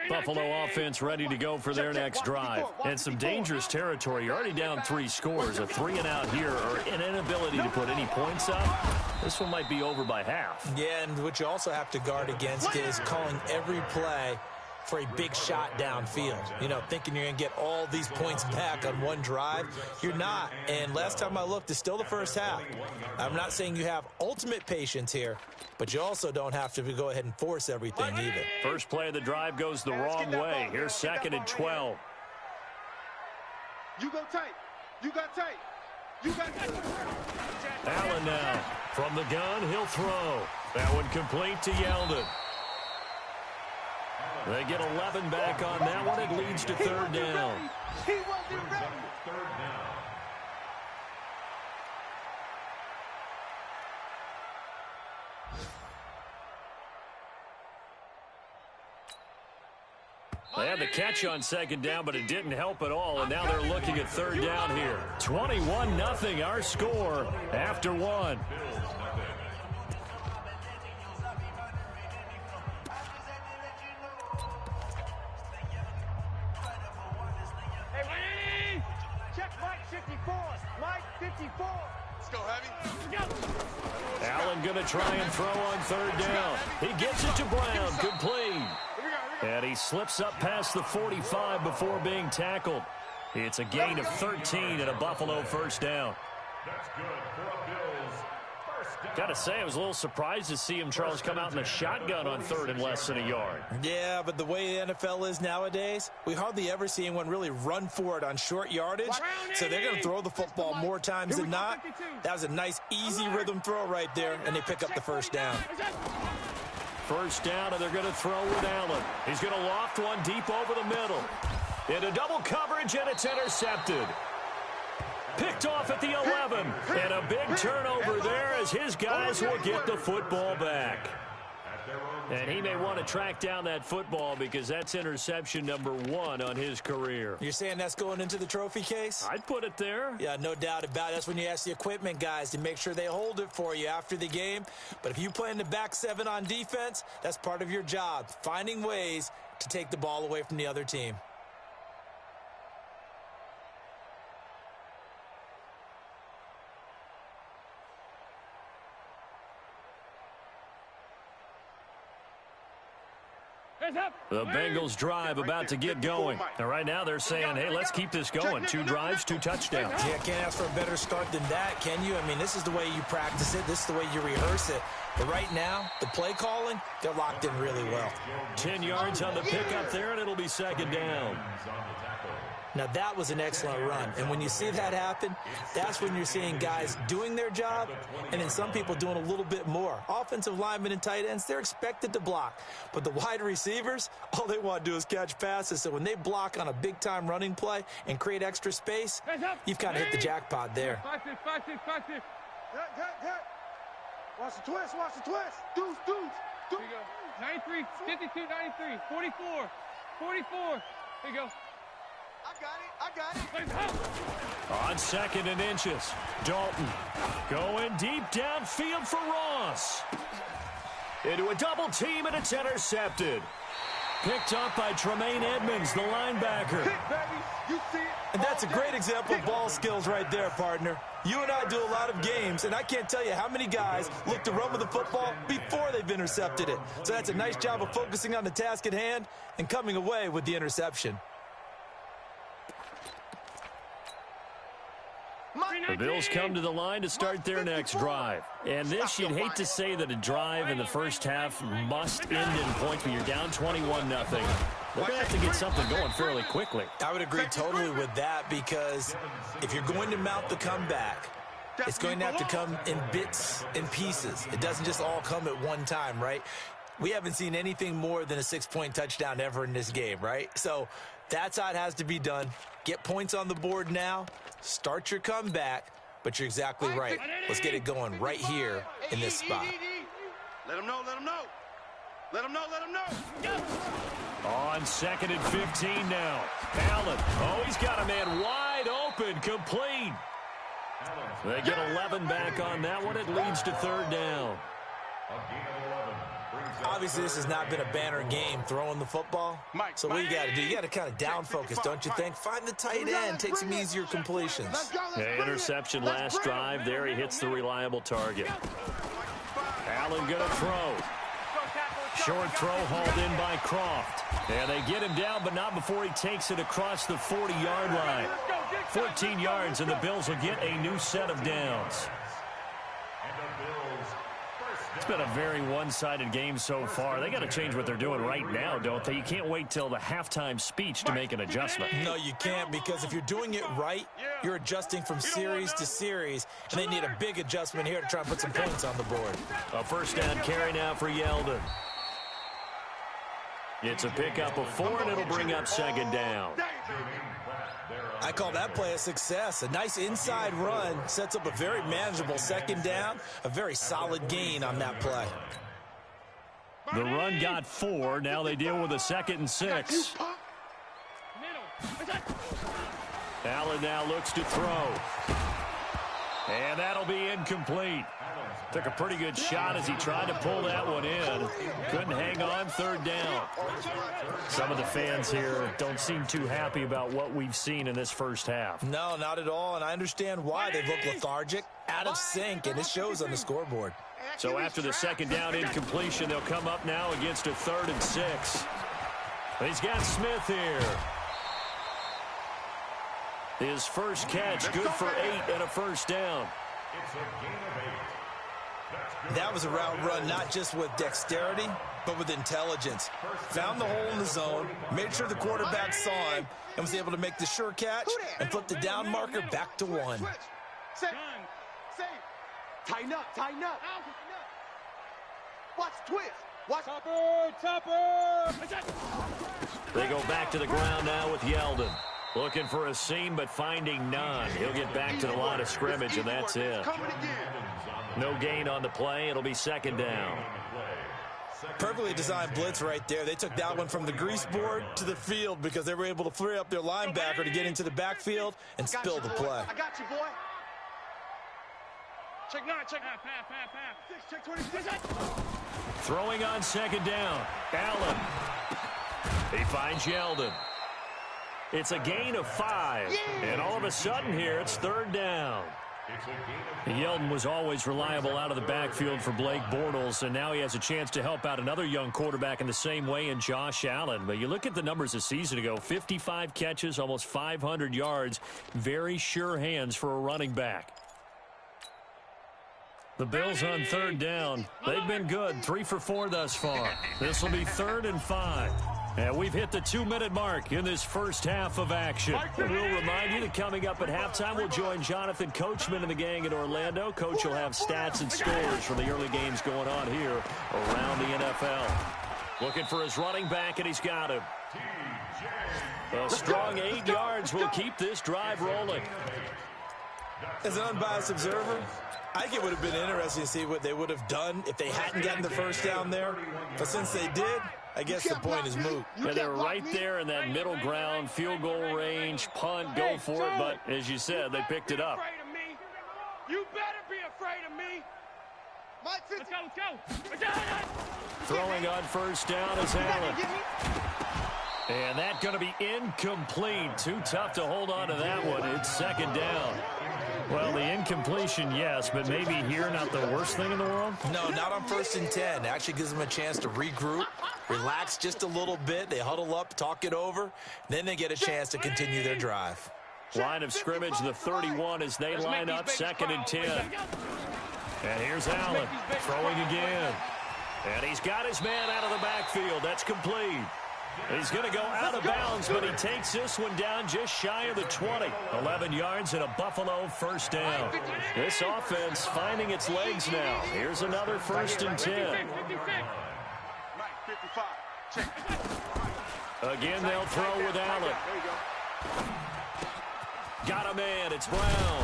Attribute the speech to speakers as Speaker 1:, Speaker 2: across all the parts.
Speaker 1: Buffalo offense ready to go for their next drive. And some dangerous territory. You're already down 3 scores. A 3-and-out here or an inability to put any points up. This one might be over by half.
Speaker 2: Yeah, and what you also have to guard against is calling every play for a big shot downfield. You know, thinking you're going to get all these points back on one drive. You're not. And last time I looked, it's still the first half. I'm not saying you have ultimate patience here, but you also don't have to go ahead and force everything either.
Speaker 1: First play of the drive goes the wrong way. Here's 2nd and 12.
Speaker 3: You go tight. You got tight. You got tight.
Speaker 1: Allen now. From the gun, he'll throw. That one complete to Yeldon. They get 11 back on that one. It leads to 3rd down.
Speaker 3: He wasn't ready.
Speaker 1: They had the catch on 2nd down, but it didn't help at all, and now they're looking at 3rd down here. 21-0 our score after 1. Allen going to try and throw on 3rd down. He gets it to Brown. Complete. And he slips up past the 45 before being tackled. It's a gain of 13 and a Buffalo 1st down. That's good for a Bills first down. Got to say, I was a little surprised to see him, Charles, come out in a shotgun on 3rd and less than a yard.
Speaker 2: Yeah, but the way the NFL is nowadays, we hardly ever see anyone really run for it on short yardage. So they're going to throw the football more times than not. That was a nice, easy rhythm throw right there, and they pick up the 1st down.
Speaker 1: 1st down, and they're going to throw with Allen. He's going to loft one deep over the middle. Into double coverage, and it's intercepted. Picked off at the 11. And a big turnover there as his guys will get the football back. And he may want to track down that football because that's interception number 1 on his career.
Speaker 2: You're saying that's going into the trophy case?
Speaker 1: I'd put it there.
Speaker 2: Yeah, no doubt about it. That's when you ask the equipment guys to make sure they hold it for you after the game. But if you play in the back 7 on defense, that's part of your job, finding ways to take the ball away from the other team.
Speaker 1: The Bengals drive about to get going. And right now they're saying, hey, let's keep this going. 2 drives, 2 touchdowns.
Speaker 2: Yeah, can't ask for a better start than that, can you? I mean, this is the way you practice it. This is the way you rehearse it. But right now, the play calling, they're locked in really well.
Speaker 1: 10 yards on the pickup there, and it'll be 2nd down.
Speaker 2: Now, that was an excellent run. And when you see that happen, that's when you're seeing guys doing their job and then some people doing a little bit more. Offensive linemen and tight ends, they're expected to block. But the wide receivers, all they want to do is catch passes. So when they block on a big-time running play and create extra space, you've kind of hit the jackpot there.
Speaker 3: Watch the twist. Watch the twist. Deuce. Here you go. 93, 52, 93, 44. Here you go. I got it.
Speaker 1: On 2nd and inches, Dalton going deep downfield for Ross. Into a double team, and it's intercepted. Picked up by Tremaine Edmonds, the linebacker.
Speaker 2: And that's a great example of ball skills right there, partner. You and I do a lot of games, and I can't tell you how many guys look to run with the football before they've intercepted it. So that's a nice job of focusing on the task at hand and coming away with the interception.
Speaker 1: The Bills come to the line to start their next drive. And this, you'd hate to say that a drive in the first half must end in points, but you're down 21-0. They're going to have to get something going fairly quickly.
Speaker 2: I would agree totally with that because if you're going to mount the comeback, it's going to have to come in bits and pieces. It doesn't just all come at one time, right? We haven't seen anything more than a 6-point touchdown ever in this game, right? So that's how it has to be done. Get points on the board now. Start your comeback. But you're exactly right. Let's get it going right here in this spot.
Speaker 3: Let him know.
Speaker 1: On 2nd and 15 now. Allen. Oh, he's got a man wide open. Complete. They get 11 back on that one. It leads to 3rd down.
Speaker 2: Obviously, this has not been a banner game throwing the football. So what you got to do? You got to kind of down focus, don't you think? Find the tight end, take some easier completions.
Speaker 1: Yeah, interception last drive. There he hits the reliable target. Allen going to throw. Short throw hauled in by Croft. And they get him down, but not before he takes it across the 40-yard line. 14 yards, and the Bills will get a new set of downs. It's been a very one-sided game so far. They got to change what they're doing right now, don't they? You can't wait till the halftime speech to make an adjustment.
Speaker 2: No, you can't, because if you're doing it right, you're adjusting from series to series, and they need a big adjustment here to try and put some points on the board.
Speaker 1: A first down carry now for Yeldon. It's a pickup of 4, and it'll bring up second down.
Speaker 2: I call that play a success. A nice inside run sets up a very manageable second down, a very solid gain on that play.
Speaker 1: The run got 4. Now they deal with a 2nd and 6. Allen now looks to throw. And that'll be incomplete. Took a pretty good shot as he tried to pull that one in. Couldn't hang on, third down. Some of the fans here don't seem too happy about what we've seen in this first half.
Speaker 2: No, not at all, and I understand why. They've looked lethargic, out of sync, and it shows on the scoreboard.
Speaker 1: So after the second down incompletion, they'll come up now against a 3rd and 6. He's got Smith here. His first catch, good for 8 and a first down.
Speaker 2: That was a route run not just with dexterity, but with intelligence. Found the hole in the zone, made sure the quarterback saw him, and was able to make the sure catch and flip the down marker back to 1.
Speaker 3: Tighten up, tighten up. Watch twist. Watch.
Speaker 1: They go back to the ground now with Yeldon. Looking for a seam, but finding none. He'll get back to the line of scrimmage, and that's it. No gain on the play. It'll be second down.
Speaker 2: Perfectly designed blitz right there. They took that one from the grease board to the field because they were able to free up their linebacker to get into the backfield and spill the play.
Speaker 3: I got you, boy. Check 9, check 9. Pass. Check 26.
Speaker 1: Throwing on second down. Allen. He finds Yeldon. It's a gain of 5. And all of a sudden here, it's third down. Yeldon was always reliable out of the backfield for Blake Bortles, and now he has a chance to help out another young quarterback in the same way in Josh Allen. But you look at the numbers a season ago, 55 catches, almost 500 yards, very sure hands for a running back. The Bills on third down. They've been good, 3 for 4 thus far. This will be 3rd and 5. And we've hit the 2-minute mark in this first half of action. And we'll remind you that coming up at halftime, we'll join Jonathan Coachman and the gang in Orlando. Coach will have stats and scores from the early games going on here around the NFL. Looking for his running back, and he's got him. A strong 8 yards will keep this drive rolling.
Speaker 2: As an unbiased observer, I think it would have been interesting to see what they would have done if they hadn't gotten the first down there. But since they did, I guess the point is moot.
Speaker 1: Yeah, they're right there in that middle ground, field goal range, punt, go for it. But as you said, they picked it up.
Speaker 3: You better be afraid of me. Let's go.
Speaker 1: Throwing on first down is Allen. And that's going to be incomplete. Too tough to hold on to that one. It's second down. Well, the incompletion, yes, but maybe here not the worst thing in the world?
Speaker 2: No, not on 1st and 10. It actually gives them a chance to regroup, relax just a little bit. They huddle up, talk it over. Then they get a chance to continue their drive.
Speaker 1: Line of scrimmage, the 31 as they line up, 2nd and 10. And here's Allen throwing again. And he's got his man out of the backfield. That's complete. He's going to go out of bounds, but he takes this one down just shy of the 20. 11 yards and a Buffalo first down. This offense finding its legs now. Here's another 1st and 10. Again, they'll throw with Allen. Got a man. It's Brown.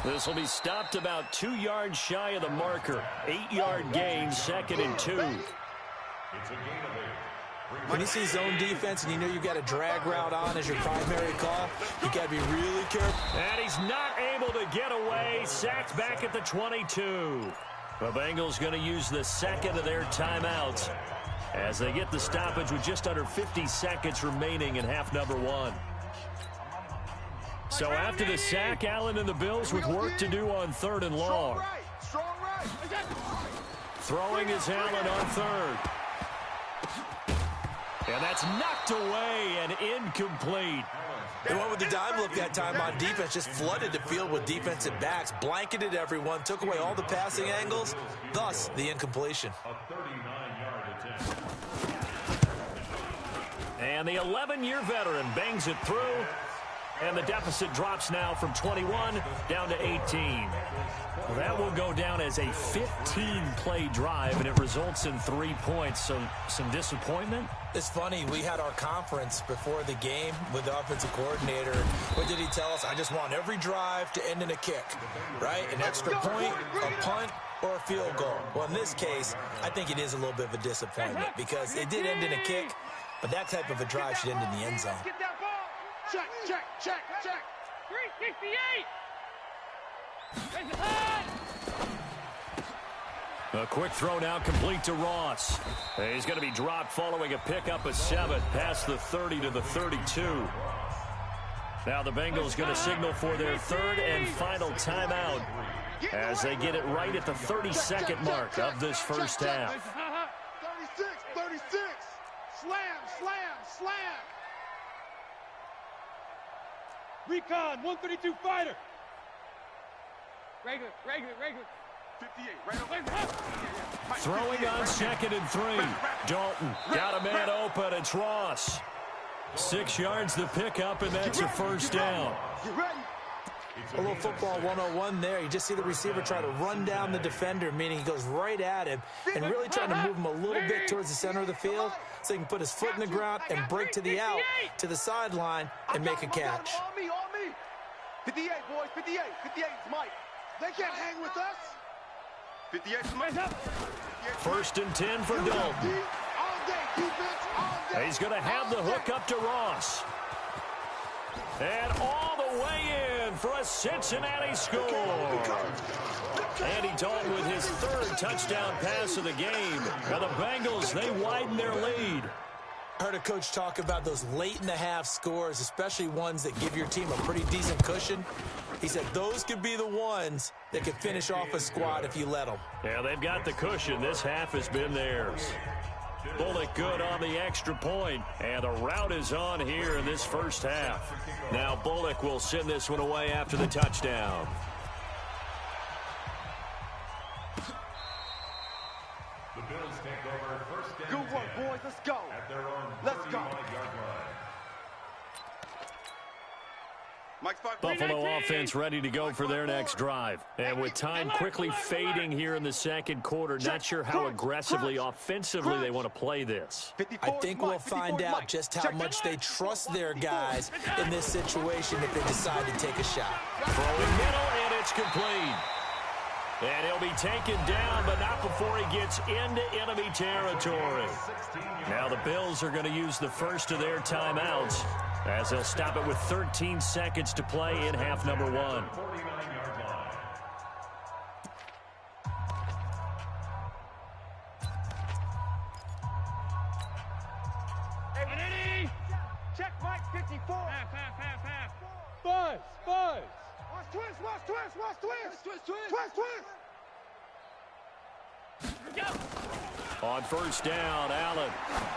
Speaker 1: This will be stopped about 2 yards shy of the marker. 8-yard gain, 2nd and 2.
Speaker 2: When you see zone defense and you know you've got a drag route on as your primary call, you got to be really careful.
Speaker 1: And he's not able to get away. Sacked back at the 22. The Bengals going to use the second of their timeouts as they get the stoppage with just under 50 seconds remaining in half number one. So after the sack, Allen and the Bills with work to do on 3rd and long.
Speaker 3: Strong right.
Speaker 1: Throwing is Allen on 3rd. And that's knocked away and incomplete.
Speaker 2: They went with the dime look that time on defense, just flooded the field with defensive backs, blanketed everyone, took away all the passing angles, thus the incompletion.
Speaker 1: And the 11-year veteran bangs it through, and the deficit drops now from 21 down to 18. Well, that will go down as a 15-play drive, and it results in 3 points. So some disappointment?
Speaker 2: It's funny, we had our conference before the game with the offensive coordinator. What did he tell us? I just want every drive to end in a kick, right? An extra point, a punt, or a field goal. Well, in this case, I think it is a little bit of a disappointment because it did end in a kick, but that type of a drive should end in the end zone.
Speaker 3: Get that ball. Check. 368.
Speaker 1: A quick throw now complete to Ross. He's going to be dropped following a pickup of 7 past the 30 to the 32. Now the Bengals going to signal for their 3rd and final timeout as they get it right at the 32nd mark of this first half.
Speaker 3: 36. Slam. Recon, 132 fighter. Regular. 58, right.
Speaker 1: Throwing on 2nd and 3. Dalton got a man open. It's Ross. 6 yards the pickup, and that's a first down.
Speaker 3: Get ready.
Speaker 2: A little football 101 there. You just see the receiver try to run down the defender, meaning he goes right at him and really trying to move him a little bit towards the center of the field so he can put his foot in the ground and break to the out, to the sideline, and make a catch.
Speaker 3: On me. 58, boys. 58 is Mike. They can't hang with us. 58 is Mike.
Speaker 1: 1st and 10 for Dalton.
Speaker 3: All day, defense, all day.
Speaker 1: He's going to have the hook up to Ross. And all the way in for a Cincinnati score. Andy Dalton with his 3rd touchdown pass of the game. And the Bengals, they widen their lead.
Speaker 2: I heard a coach talk about those late-in-the-half scores, especially ones that give your team a pretty decent cushion. He said those could be the ones that could finish off a squad if you let them.
Speaker 1: Yeah, they've got the cushion. This half has been theirs. Bullock good on the extra point, and the route is on here in this first half. Now Bullock will send this one away after the touchdown.
Speaker 3: Good work, boys. Let's go. Let's go.
Speaker 1: Buffalo offense ready to go for their next drive. And with time quickly fading here in the second quarter, not sure how aggressively offensively they want to play this.
Speaker 2: I think we'll find out just how much they trust their guys in this situation if they decide to take a shot.
Speaker 1: Throwing middle, and it's complete. And he'll be taken down, but not before he gets into enemy territory. Now the Bills are going to use the first of their timeouts as they'll stop it with 13 seconds to play in half number one.
Speaker 3: Hey, check Mike 54. Half. Buzz. Watch twist.
Speaker 1: On first down, Allen.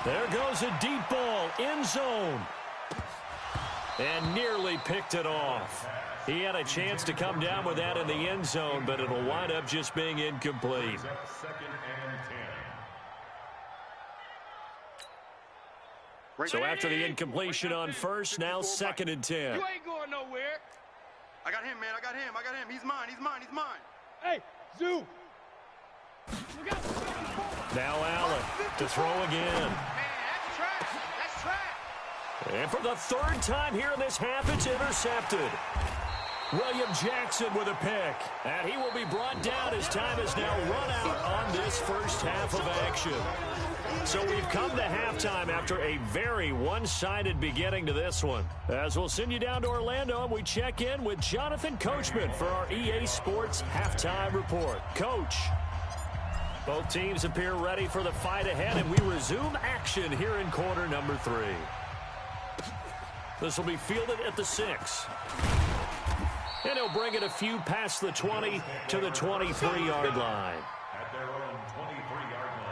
Speaker 1: There goes a deep ball, end zone. And nearly picked it off. He had a chance to come down with that in the end zone, but it'll wind up just being incomplete. So after the incompletion on first, now 2nd and 10.
Speaker 3: You ain't going nowhere. I got him, man. I got him. He's mine. Hey, Zoo.
Speaker 1: Now Allen to throw again.
Speaker 3: Man, that's trash.
Speaker 1: And for the 3rd time here in this half, it's intercepted. William Jackson with a pick. And he will be brought down as time has now run out on this first half of action. So we've come to halftime after a very one-sided beginning to this one. As we'll send you down to Orlando, and we check in with Jonathan Coachman for our EA Sports Halftime Report. Coach. Both teams appear ready for the fight ahead, and we resume action here in quarter number 3. This will be fielded at the 6. And he'll bring it a few past the 20 to the 23-yard line.
Speaker 4: At their own 23-yard line.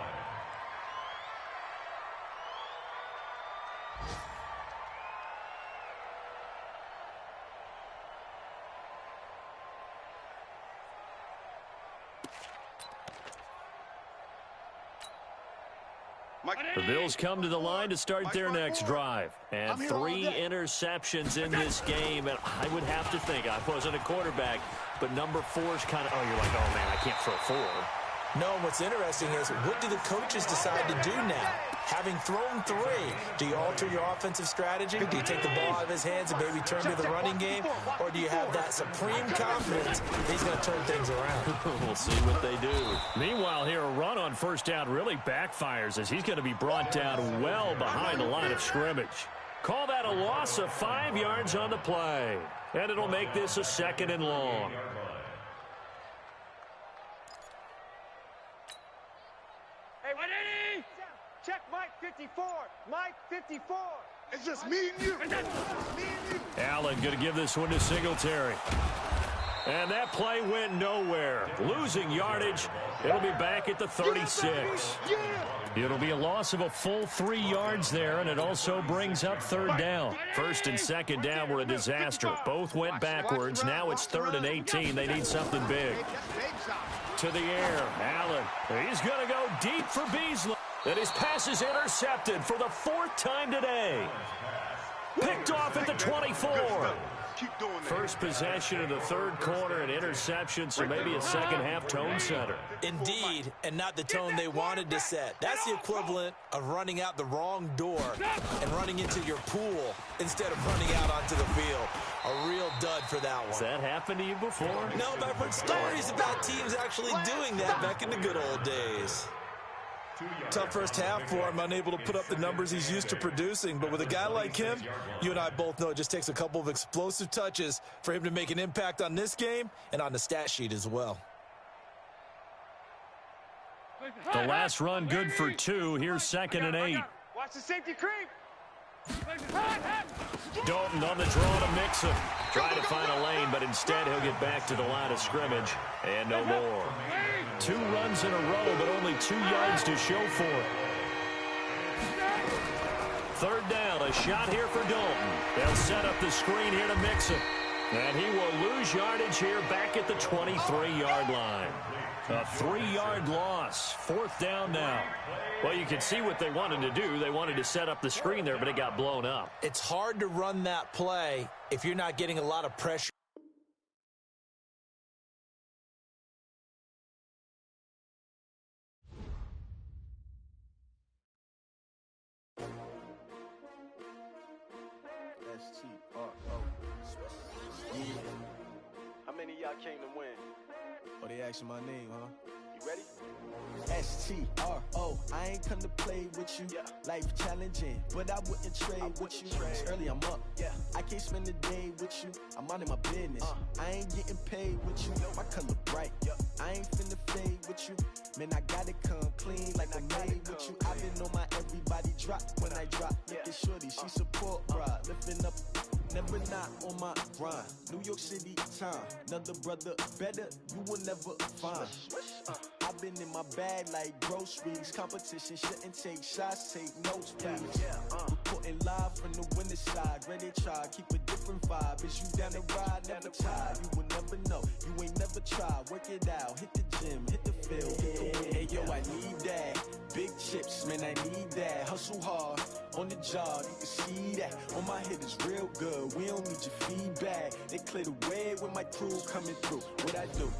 Speaker 1: The Bills come to the line to start their next drive. And 3 interceptions in this game. And I would have to think, I wasn't a quarterback, but number 4's kind of, you're like, oh, man, I can't throw 4.
Speaker 2: No, what's interesting is, what do the coaches decide to do now? Having thrown 3, do you alter your offensive strategy? Do you take the ball out of his hands and maybe turn to the running game? Or do you have that supreme confidence that he's going to turn things around?
Speaker 1: We'll see what they do. Meanwhile, here, a run on first down really backfires as he's going to be brought down well behind the line of scrimmage. Call that a loss of 5 yards on the play. And it'll make this a 2nd and long.
Speaker 3: Check Mike 54. Mike 54. It's just me and you.
Speaker 1: Allen going to give this one to Singletary. And that play went nowhere. Losing yardage. It'll be back at the 36. It'll be a loss of a full 3 yards there, and it also brings up 3rd down. 1st and 2nd down were a disaster. Both went backwards. Now it's 3rd and 18. They need something big. To the air. Allen. He's going to go deep for Beasley. And his pass is intercepted for the 4th time today. Picked off at the 24. First possession of the 3rd quarter, an interception, so maybe a second-half tone setter.
Speaker 2: Indeed, and not the tone they wanted to set. That's the equivalent of running out the wrong door and running into your pool instead of running out onto the field. A real dud for that one.
Speaker 1: Has that happened to you before?
Speaker 2: No, but I've heard stories about teams actually doing that back in the good old days. Tough first half for him, unable to put up the numbers he's used to producing. But with a guy like him, you and I both know it just takes a couple of explosive touches for him to make an impact on this game and on the stat sheet as well.
Speaker 1: The last run good for 2. Here's 2nd and 8.
Speaker 3: Watch the safety creep.
Speaker 1: Dalton on the draw to Mixon. Trying to find a lane, but instead he'll get back to the line of scrimmage. And no more. 2 runs in a row, but only 2 yards to show for it. 3rd down, a shot here for Dalton. They'll set up the screen here to Mixon. And he will lose yardage here back at the 23-yard line. A 3-yard loss. 4th down now. Well, you can see what they wanted to do. They wanted to set up the screen there, but it got blown up.
Speaker 2: It's hard to run that play if you're not getting a lot of pressure.
Speaker 3: How many of y'all came to win?
Speaker 5: Oh, they asking my name, huh?
Speaker 3: You ready?
Speaker 5: S-T-R-O, I ain't come to play with you. Life challenging, but I wouldn't trade with you. It's early, I'm up. I can't spend the day with you. I'm minding my business. I ain't getting paid with you. My color bright. I ain't finna fade with you. Man, I gotta come clean like I'm made with you. I've been on my everybody drop when I drop. Look at shorty, she support bra. Lifting up, never not on my grind. New York City time, another brother better, you will never find. I've been in my bag like groceries. Competition shouldn't take shots, take notes, please. Reporting live from the winning side. Ready to try, keep a different vibe. Is you down the ride, never tired. You will never know, you ain't never tried. Work it out, hit the gym, hit the field. Hey yo, I need that. Big chips, man, I need that. Hustle hard, on the job, you can see that. On my head is real good, we don't need your feedback. They clear the way with my crew coming through. What I do?